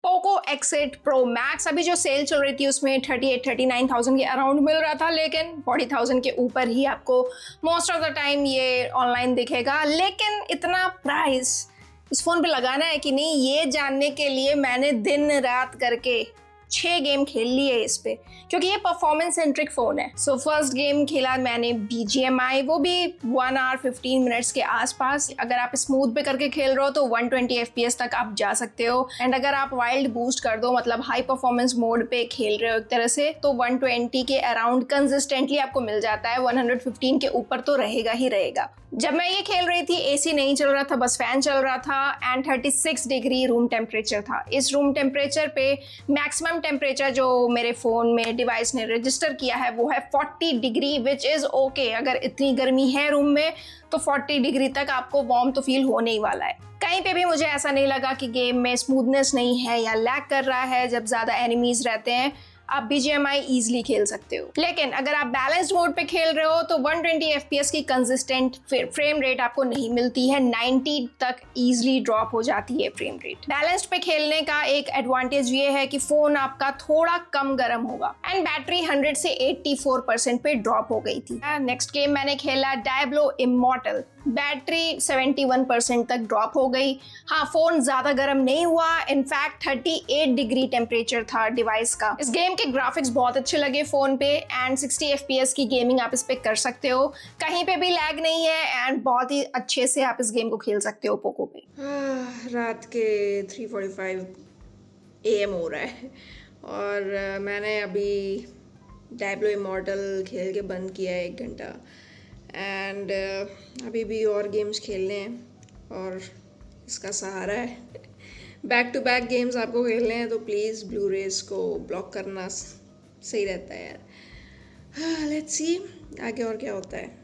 Poco X8 Pro Max अभी जो cell चल रही थी उसमें 38-39,000 के अराउंड मिल रहा था, लेकिन 40,000 के ऊपर ही आपको मोस्ट ऑफ द टाइम ये ऑनलाइन दिखेगा। लेकिन इतना प्राइस इस फ़ोन पे लगाना है कि नहीं, ये जानने के लिए मैंने दिन रात करके 6 गेम खेल लिए इस पे, क्योंकि ये परफॉर्मेंस सेंट्रिक फ़ोन है। सो फर्स्ट गेम खेला मैंने BGMI, वो भी 1 आवर 15 मिनट्स के आसपास। अगर आप स्मूथ पे करके खेल रहे हो तो 120 FPS तक आप जा सकते हो, एंड अगर आप वाइल्ड बूस्ट कर दो, मतलब हाई परफॉर्मेंस मोड पे खेल रहे हो एक तरह से, तो 120 के अराउंड कंसिस्टेंटली आपको मिल जाता है। 115 के ऊपर तो रहेगा ही रहेगा। जब मैं ये खेल रही थी AC नहीं चल रहा था, बस फैन चल रहा था, एंड 36 डिग्री रूम टेम्परेचर था। इस रूम टेम्परेचर पे मैक्सिमम टेम्परेचर जो मेरे फ़ोन में डिवाइस ने रजिस्टर किया है वो है 40 डिग्री, विच इज़ ओके। अगर इतनी गर्मी है रूम में तो 40 डिग्री तक आपको वार्म तो फील होने ही वाला है। कहीं पे भी मुझे ऐसा नहीं लगा कि गेम में स्मूथनेस नहीं है या लैग कर रहा है। जब ज़्यादा एनिमीज रहते हैं आप BGMI ईजिली खेल सकते हो, लेकिन अगर आप बैलेंस्ड मोड पे खेल रहे हो तो 120 FPS की कंसिस्टेंट फ्रेम रेट आपको नहीं मिलती है। 90 तक ईजिली ड्रॉप हो जाती है फ्रेम रेट। बैलेंस्ड पे खेलने का एक एडवांटेज ये है कि फ़ोन आपका थोड़ा कम गर्म होगा, एंड बैटरी 100 से 84% पे ड्रॉप हो गई थी। नेक्स्ट गेम मैंने खेला डायब्लो इमॉर्टल, बैटरी 71% तक ड्रॉप हो गई। हाँ, फ़ोन ज़्यादा गर्म नहीं हुआ, इनफैक्ट 38 डिग्री टेम्परेचर था डिवाइस का। इस गेम के ग्राफिक्स बहुत अच्छे लगे फ़ोन पे, एंड 60 FPS की गेमिंग आप इस पे कर सकते हो। कहीं पे भी लैग नहीं है, एंड बहुत ही अच्छे से आप इस गेम को खेल सकते हो पोको पे। रात के 3:45 AM हो रहा है और मैंने अभी डायब्लो इमॉर्टल खेल के बंद किया है 1 घंटा, एंड अभी भी और गेम्स खेलने हैं और इसका सहारा है। बैक टू बैक गेम्स आपको खेलने हैं तो प्लीज़ ब्लू रेज को ब्लॉक करना सही रहता है यार। लेट्स सी आगे और क्या होता है।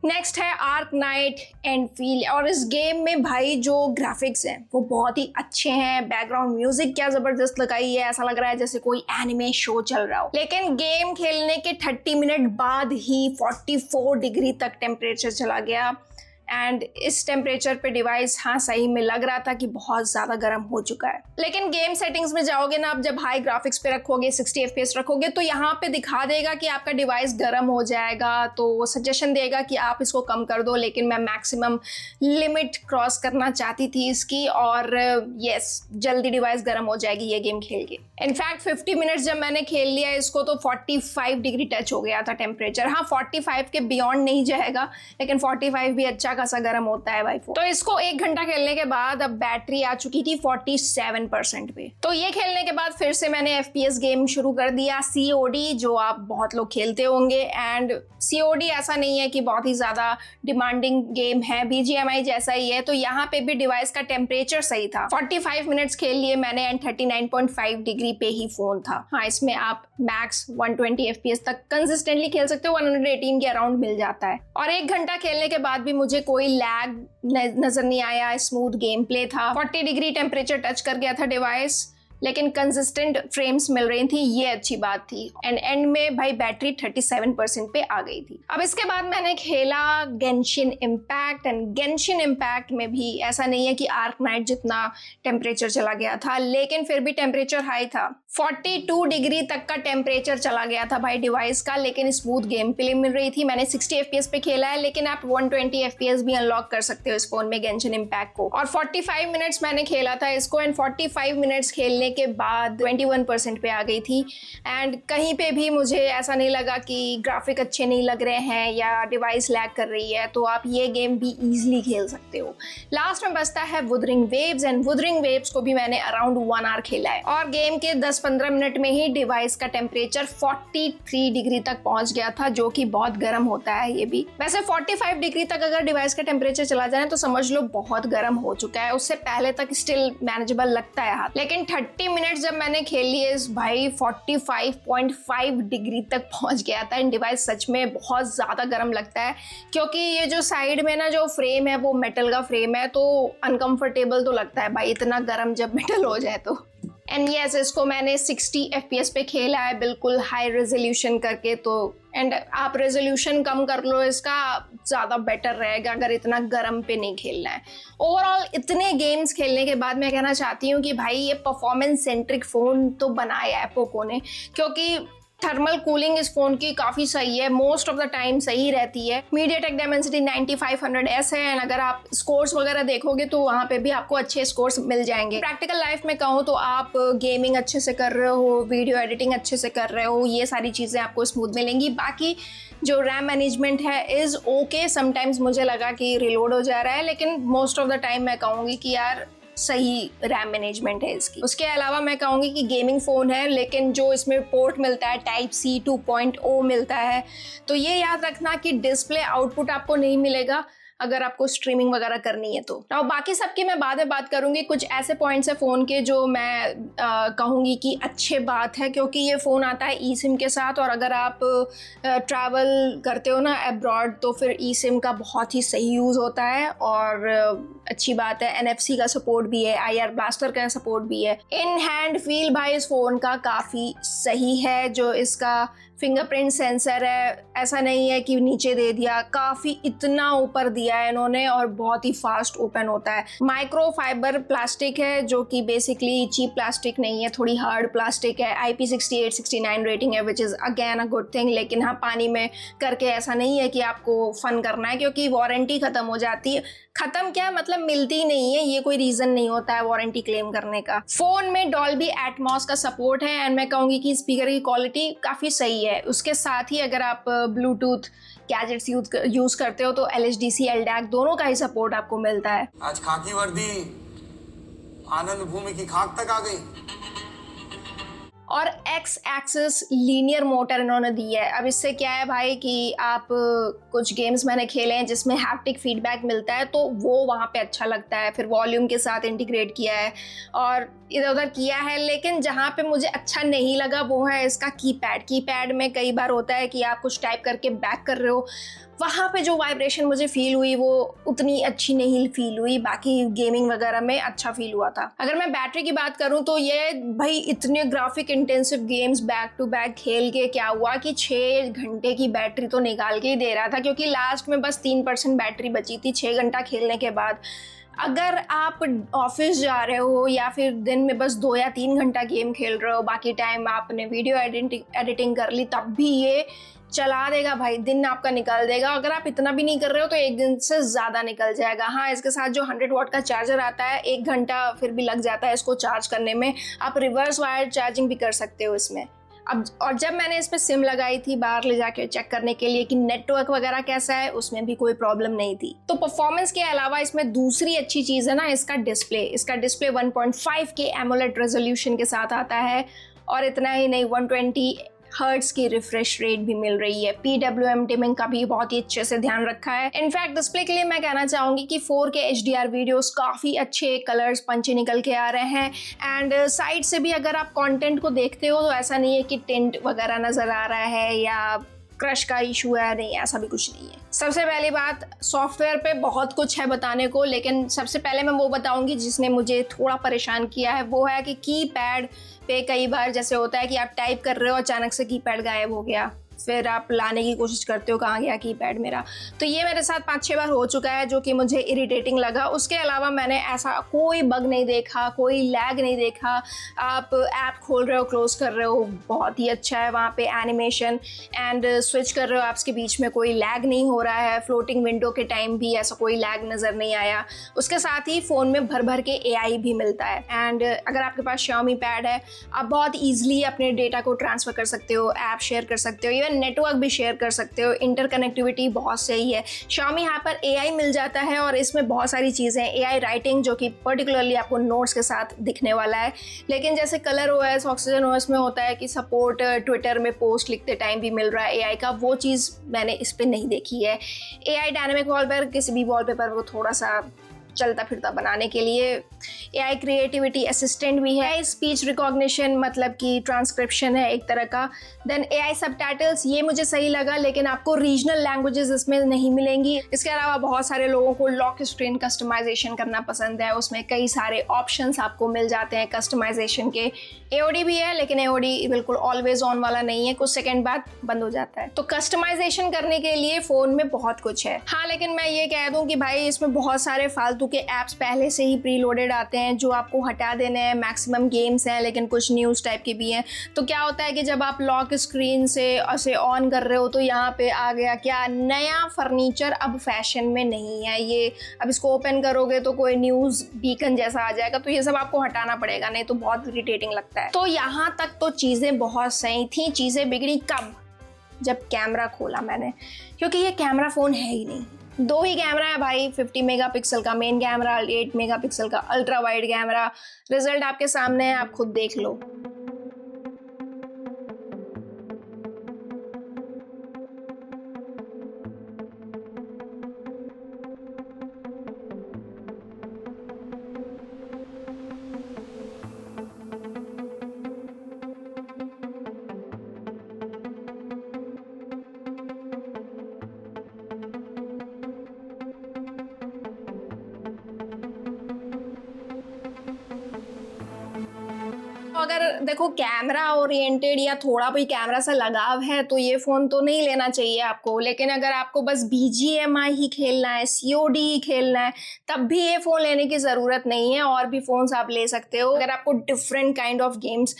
नेक्स्ट है आर्क नाइट एंडफील्ड, और इस गेम में भाई जो ग्राफिक्स हैं वो बहुत ही अच्छे हैं। बैकग्राउंड म्यूजिक क्या ज़बरदस्त लगाई है, ऐसा लग रहा है जैसे कोई एनिमे शो चल रहा हो। लेकिन गेम खेलने के 30 मिनट बाद ही 44 डिग्री तक टेम्परेचर चला गया, एंड इस टेम्परेचर पे डिवाइस हाँ सही में लग रहा था कि बहुत ज़्यादा गर्म हो चुका है। लेकिन गेम सेटिंग्स में जाओगे ना, आप जब हाई ग्राफिक्स पे रखोगे, 60 FPS रखोगे, तो यहाँ पे दिखा देगा कि आपका डिवाइस गर्म हो जाएगा, तो वो सजेशन देगा कि आप इसको कम कर दो। लेकिन मैं मैक्सिमम लिमिट क्रॉस करना चाहती थी इसकी, और यस, जल्दी डिवाइस गर्म हो जाएगी ये गेम खेल के। इनफैक्ट 50 मिनट्स जब मैंने खेल लिया इसको तो 45 डिग्री टच हो गया था टेम्परेचर। हाँ, 45 के बियॉन्ड नहीं जाएगा, लेकिन 45 भी अच्छा खासा गर्म होता है भाई फोन। तो इसको 1 घंटा खेलने के बाद अब बैटरी आ चुकी थी 47% पे। तो ये खेलने के बाद फिर से मैंने FPS गेम शुरू कर दिया, COD, जो आप बहुत लोग खेलते होंगे। एंड COD ऐसा नहीं है कि बहुत ही ज़्यादा डिमांडिंग गेम है, BGMI जैसा ही है। तो यहाँ पे भी डिवाइस का टेम्परेचर सही था। 45 मिनट्स खेल लिए मैंने, एंड 39.5 डिग्री पे ही फोन था। हाँ, इसमें आप मैक्स 120 FPS तक कंसिस्टेंटली खेल सकते हो, 118 के अराउंड मिल जाता है। और 1 घंटा खेलने के बाद भी मुझे कोई लैग नजर नहीं आया, स्मूथ गेम प्ले था। 40 डिग्री टेम्परेचर टच कर गया था डिवाइस, लेकिन कंसिस्टेंट फ्रेम्स मिल रही थी, ये अच्छी बात थी। एंड में भाई बैटरी 37% पे आ गई थी। अब इसके बाद मैंने खेला Genshin impact, and Genshin impact में भी ऐसा नहीं है कि आर्क नाइट जितना टेम्परेचर चला गया था, लेकिन फिर भी टेम्परेचर हाई था। 42 डिग्री तक का टेम्परेचर चला गया था भाई डिवाइस का, लेकिन स्मूथ गेम प्ले मिल रही थी। मैंने 60 FPS पे खेला है, लेकिन आप 120 FPS भी अनलॉक कर सकते हो इस फोन में गेंशिन इम्पैक्ट को। और 45 मिनट्स मैंने खेला था इसको, एंड 45 मिनट्स खेलने के बाद 21% पे आ गई थी। एंड कहीं पे भी मुझे ऐसा नहीं लगा कि ग्राफिक अच्छे नहीं लग रहे हैं या डिवाइस लैग कर रही है, तो आप ये गेम भी इजीली खेल सकते हो। लास्ट में बचता है Wuthering waves, and Wuthering waves को भी मैंने अराउंड 1 आवर खेला है, और गेम के 10-15 मिनट में ही डिवाइस का टेम्परेचर 43 डिग्री तक पहुंच गया था, जो कि बहुत गर्म होता है ये भी। वैसे 45 डिग्री तक अगर डिवाइस का टेम्परेचर चला जाए तो समझ लो बहुत गर्म हो चुका है। उससे पहले तक स्टिल मैनेजेबल लगता है हाथ, लेकिन 30 मिनट्स जब मैंने खेल लिए इस भाई 45.5 डिग्री तक पहुंच गया था। एंड डिवाइस सच में बहुत ज़्यादा गर्म लगता है, क्योंकि ये जो साइड में ना जो फ्रेम है वो मेटल का फ्रेम है, तो अनकंफर्टेबल तो लगता है भाई इतना गर्म जब मेटल हो जाए तो। एंड यस, इसको मैंने 60 FPS पे खेला है, बिल्कुल हाई रेजोल्यूशन करके। तो एंड आप रेजोल्यूशन कम कर लो इसका, ज़्यादा बेटर रहेगा अगर इतना गर्म पे नहीं खेलना है। ओवरऑल इतने गेम्स खेलने के बाद मैं कहना चाहती हूँ कि भाई ये परफॉर्मेंस सेंट्रिक फ़ोन तो बनाया है पोको ने, क्योंकि थर्मल कूलिंग इस फ़ोन की काफ़ी सही है, मोस्ट ऑफ द टाइम सही रहती है। मीडियाटेक डायमेंसिटी 9500S है एंड अगर आप स्कोर्स वगैरह देखोगे तो वहाँ पे भी आपको अच्छे स्कोर्स मिल जाएंगे। प्रैक्टिकल लाइफ में कहूँ तो आप गेमिंग अच्छे से कर रहे हो, वीडियो एडिटिंग अच्छे से कर रहे हो, ये सारी चीज़ें आपको स्मूथ मिलेंगी। बाकी जो रैम मैनेजमेंट है इज़ ओके, समटाइम्स मुझे लगा कि रिलोड हो जा रहा है, लेकिन मोस्ट ऑफ द टाइम मैं कहूँगी कि यार सही रैम मैनेजमेंट है इसकी। उसके अलावा मैं कहूँगी कि गेमिंग फ़ोन है, लेकिन जो इसमें पोर्ट मिलता है टाइप C 2.0 मिलता है, तो ये याद रखना कि डिस्प्ले आउटपुट आपको नहीं मिलेगा अगर आपको स्ट्रीमिंग वगैरह करनी है तो। और बाकी सबकी मैं बाद में बात करूँगी। कुछ ऐसे पॉइंट्स है फ़ोन के जो मैं कहूँगी कि अच्छे बात है, क्योंकि ये फ़ोन आता है eSIM के साथ, और अगर आप ट्रैवल करते हो ना अब्रॉड तो फिर eSIM का बहुत ही सही यूज़ होता है। और अच्छी बात है NFC का सपोर्ट भी है, IR ब्लास्टर का सपोर्ट भी है। इन हैंड फील भाई इस फ़ोन का काफ़ी सही है। जो इसका फिंगरप्रिंट सेंसर है, ऐसा नहीं है कि नीचे दे दिया, काफ़ी इतना ऊपर दिया है इन्होंने और बहुत ही फास्ट ओपन होता है। माइक्रो फाइबर प्लास्टिक है जो कि बेसिकली चीप प्लास्टिक नहीं है, थोड़ी हार्ड प्लास्टिक है। IP68-69 रेटिंग है, which is again a good thing. लेकिन हाँ, पानी में करके ऐसा नहीं है कि आपको फ़न करना है, क्योंकि वारंटी ख़त्म हो जाती है। ख़त्म क्या मतलब, मिलती नहीं है, ये कोई रीज़न नहीं होता है वारंटी क्लेम करने का। फ़ोन में डॉल्बी एटमॉस का सपोर्ट है एंड मैं कहूँगी कि स्पीकर की क्वालिटी काफ़ी सही है। उसके साथ ही अगर आप ब्लूटूथ गैजेट्स यूज़ करते हो तो LHDC LDAC दोनों का ही सपोर्ट आपको मिलता है। आज खाकी वर्दी आनंद भूमि की खाक तक आ गई। और X एक्सिस लीनियर मोटर इन्होंने दी है। अब इससे क्या है भाई कि आप कुछ गेम्स मैंने खेले हैं जिसमें हैप्टिक फीडबैक मिलता है, तो वो वहाँ पे अच्छा लगता है। फिर वॉल्यूम के साथ इंटीग्रेट किया है और इधर उधर किया है। लेकिन जहाँ पे मुझे अच्छा नहीं लगा वो है इसका कीपैड में कई बार होता है कि आप कुछ टाइप करके बैक कर रहे हो, वहाँ पे जो वाइब्रेशन मुझे फील हुई वो उतनी अच्छी नहीं फील हुई। बाकी गेमिंग वगैरह में अच्छा फील हुआ था। अगर मैं बैटरी की बात करूँ तो ये भाई इतने graphic intensive games back to back खेल के क्या हुआ कि 6 घंटे की बैटरी तो निकाल के ही दे रहा था, क्योंकि लास्ट में बस 3% बैटरी बची थी 6 घंटा खेलने के बाद। अगर आप ऑफिस जा रहे हो या फिर दिन में बस 2 या 3 घंटा गेम खेल रहे हो, बाकी टाइम आपने वीडियो एडिटिंग कर ली, तब भी ये चला देगा भाई, दिन आपका निकल देगा। अगर आप इतना भी नहीं कर रहे हो तो 1 दिन से ज़्यादा निकल जाएगा। हाँ, इसके साथ जो 100 वाट का चार्जर आता है, 1 घंटा फिर भी लग जाता है इसको चार्ज करने में। आप रिवर्स वायर चार्जिंग भी कर सकते हो इसमें। अब और जब मैंने इस पर सिम लगाई थी बाहर ले जाके चेक करने के लिए कि नेटवर्क वगैरह कैसा है, उसमें भी कोई प्रॉब्लम नहीं थी। तो परफॉर्मेंस के अलावा इसमें दूसरी अच्छी चीज़ है ना, इसका डिस्प्ले 1.5 के एमोलेड रेजोल्यूशन के साथ आता है। और इतना ही नहीं, 120 हर्ट्ज की रिफ्रेश रेट भी मिल रही है। PWM डिमिंग का भी बहुत ही अच्छे से ध्यान रखा है। इनफैक्ट डिस्प्ले के लिए मैं कहना चाहूँगी कि 4K HDR वीडियोस काफ़ी अच्छे कलर्स पंचे निकल के आ रहे हैं। एंड साइड से भी अगर आप कंटेंट को देखते हो तो ऐसा नहीं है कि टिंट वगैरह नज़र आ रहा है या क्रश का इशू है, नहीं, ऐसा भी कुछ नहीं है। सबसे पहली बात, सॉफ्टवेयर पे बहुत कुछ है बताने को, लेकिन सबसे पहले मैं वो बताऊंगी जिसने मुझे थोड़ा परेशान किया है। वो है कि कीपैड पे कई बार जैसे होता है कि आप टाइप कर रहे हो, अचानक से कीपैड गायब हो गया, फिर आप लाने की कोशिश करते हो कहाँ गया कीपैड मेरा। तो ये मेरे साथ 5-6 बार हो चुका है, जो कि मुझे इरिटेटिंग लगा। उसके अलावा मैंने ऐसा कोई बग नहीं देखा, कोई लैग नहीं देखा। आप ऐप खोल रहे हो, क्लोज कर रहे हो, बहुत ही अच्छा है वहाँ पे एनिमेशन। एंड स्विच कर रहे हो ऐप्स के बीच में, कोई लैग नहीं हो रहा है। फ्लोटिंग विंडो के टाइम भी ऐसा कोई लैग नज़र नहीं आया। उसके साथ ही फ़ोन में भर भर के AI भी मिलता है। एंड अगर आपके पास Xiaomi पैड है, आप बहुत ईजिली अपने डेटा को ट्रांसफ़र कर सकते हो, ऐप शेयर कर सकते हो, नेटवर्क भी शेयर कर सकते हो। इंटरकनेक्टिविटी बहुत सही है। Xiaomi यहाँ पर AI मिल जाता है और इसमें बहुत सारी चीज़ें, AI राइटिंग जो कि पर्टिकुलरली आपको नोट्स के साथ दिखने वाला है। लेकिन जैसे कलर OS, ऑक्सीजन OS में होता है कि सपोर्ट ट्विटर में पोस्ट लिखते टाइम भी मिल रहा है AI का, वो चीज़ मैंने इस पर नहीं देखी है। AI डायनेमिक वॉलपेपर किसी भी वॉलपेपर को थोड़ा सा चलता फिरता बनाने के लिए। AI क्रिएटिविटी असिस्टेंट भी है, स्पीच रिकॉग्निशन मतलब कि ट्रांसक्रिप्शन है एक तरह का। देन AI सबटाइटल्स, ये मुझे सही लगा, लेकिन आपको रीजनल लैंग्वेजेस इसमें नहीं मिलेंगी। इसके अलावा बहुत सारे लोगों को लॉक स्क्रीन कस्टमाइजेशन करना पसंद है, उसमें कई सारे ऑप्शंस आपको मिल जाते हैं कस्टमाइजेशन के। AOD भी है, लेकिन AOD बिल्कुल ऑलवेज ऑन वाला नहीं है, कुछ सेकंड बाद बंद हो जाता है। तो कस्टमाइजेशन करने के लिए फ़ोन में बहुत कुछ है। हाँ, लेकिन मैं ये कह दूं कि भाई इसमें बहुत सारे फालतू के ऐप्स पहले से ही प्री लोडेड आते हैं जो आपको हटा देने हैं। मैक्सिमम गेम्स हैं, लेकिन कुछ न्यूज़ टाइप के भी हैं। तो क्या होता है कि जब आप लॉक स्क्रीन से उसे ऑन कर रहे हो तो यहाँ पे आ गया क्या, नया फर्नीचर अब फैशन में नहीं है। ये अब इसको ओपन करोगे तो कोई न्यूज़ बीकन जैसा आ जाएगा, तो ये सब आपको हटाना पड़ेगा, नहीं तो बहुत इरिटेटिंग लगता है। तो यहाँ तक तो चीज़ें बहुत सही थी। चीज़ें बिगड़ी कब? जब कैमरा खोला मैंने, क्योंकि ये कैमरा फ़ोन है ही नहीं। 2 ही कैमरा है भाई, 50 मेगापिक्सल का मेन कैमरा, 8 मेगापिक्सल का अल्ट्रा वाइड कैमरा। रिजल्ट आपके सामने है, आप खुद देख लो। अगर देखो कैमरा ओरिएंटेड या थोड़ा भी कैमरा से लगाव है तो ये फ़ोन तो नहीं लेना चाहिए आपको। लेकिन अगर आपको बस BGMI ही खेलना है, COD ही खेलना है, तब भी ये फ़ोन लेने की ज़रूरत नहीं है। और भी फ़ोन्स आप ले सकते हो। अगर आपको डिफरेंट काइंड ऑफ गेम्स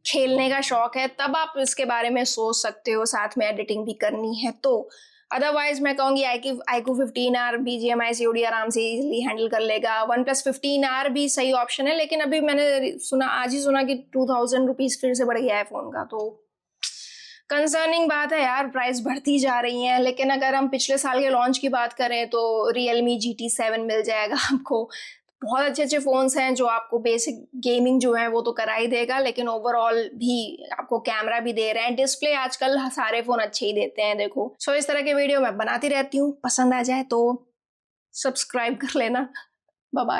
खेलने का शौक है तब आप इसके बारे में सोच सकते हो, साथ में एडिटिंग भी करनी है तो। अदरवाइज मैं कहूँगी iQOO 15R BGMI COD आराम से इजीली हैंडल कर लेगा। OnePlus 15R भी सही ऑप्शन है, लेकिन अभी मैंने सुना, आज ही सुना कि 2000 रुपीज़ फिर से बढ़ गया है फ़ोन का। तो कंसर्निंग बात है यार, प्राइस बढ़ती जा रही है। लेकिन अगर हम पिछले साल के लॉन्च की बात करें तो Realme GT7 मिल जाएगा आपको। बहुत अच्छे अच्छे फ़ोन्स हैं जो आपको बेसिक गेमिंग जो है वो तो करा ही देगा, लेकिन ओवरऑल भी आपको कैमरा भी दे रहे हैं। डिस्प्ले आजकल सारे फ़ोन अच्छे ही देते हैं देखो। सो इस तरह के वीडियो मैं बनाती रहती हूँ, पसंद आ जाए तो सब्सक्राइब कर लेना। Bye bye.